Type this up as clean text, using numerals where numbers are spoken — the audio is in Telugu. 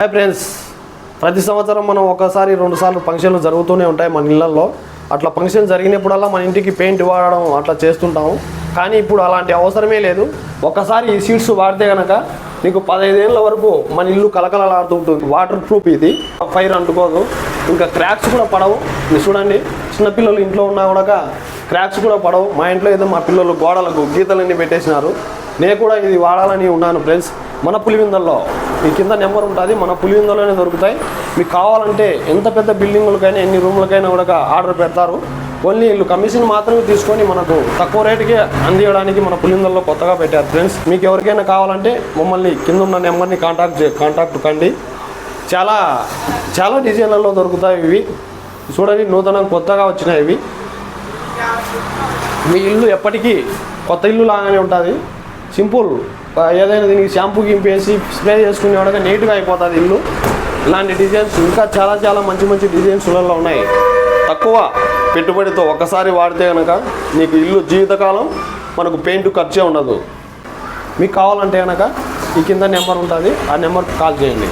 హాయ్ ఫ్రెండ్స్, ప్రతి సంవత్సరం మనం ఒకసారి 2 సార్లు ఫంక్షన్లు జరుగుతూనే ఉంటాయి మన ఇళ్లలో. అట్లా ఫంక్షన్ జరిగినప్పుడల్లా మన ఇంటికి పెయింట్ వాడడం అట్లా చేస్తుంటాము. కానీ ఇప్పుడు అలాంటి అవసరమే లేదు. ఒకసారి ఈ సీడ్స్ వాడితే కనుక మీకు 15 ఏళ్ళ వరకు మన ఇల్లు కలకలలాడుతూ ఉంటుంది. వాటర్ ప్రూఫ్ ఇది, ఫైర్ అంటుకోదు, ఇంకా క్రాక్స్ కూడా పడవు. మీరు చూడండి, చిన్నపిల్లలు ఇంట్లో ఉన్నా కూడా క్రాక్స్ కూడా పడవు. మా ఇంట్లో ఏదో మా పిల్లలు గోడలకు గీతలన్నీ పెట్టేసినారు. నేను కూడా ఇది వాడాలని ఉన్నాను ఫ్రెండ్స్. మన పులివిందల్లో ఈ కింద నెంబర్ ఉంటుంది, మన పులివిందల్లోనే దొరుకుతాయి. మీకు కావాలంటే ఎంత పెద్ద బిల్డింగులకైనా ఎన్ని రూమ్లకైనా కూడా ఆర్డర్ పెడతారు. ఓన్లీ వీళ్ళు కమిషన్ మాత్రమే తీసుకొని మనకు తక్కువ రేటుకే అందించడానికి మన పులివిందల్లో కొత్తగా పెట్టారు ఫ్రెండ్స్. మీకు ఎవరికైనా కావాలంటే మమ్మల్ని కింద ఉన్న నెంబర్ని కాంటాక్ట్ కండి. చాలా డిజైన్లలో దొరుకుతాయి ఇవి. చూడండి, నూతనంగా కొత్తగా వచ్చినాయి ఇవి. మీ ఇల్లు ఎప్పటికీ కొత్త ఇల్లు లాగానే ఉంటుంది. సింపుల్, ఏదైనా దీనికి షాంపూ గింపేసి స్ప్రే చేసుకునే వాడగా నీట్గా అయిపోతుంది ఇల్లు. ఇలాంటి డిజైన్స్ ఇంకా చాలా మంచి డిజైన్స్లలో ఉన్నాయి. తక్కువ పెట్టుబడితో ఒకసారి వాడితే కనుక నీకు ఇల్లు జీవితకాలం మనకు పెయింట్ ఖర్చే ఉండదు. మీకు కావాలంటే కనుక ఈ కింద నెంబర్ ఉంటుంది, ఆ నెంబర్కి కాల్ చేయండి.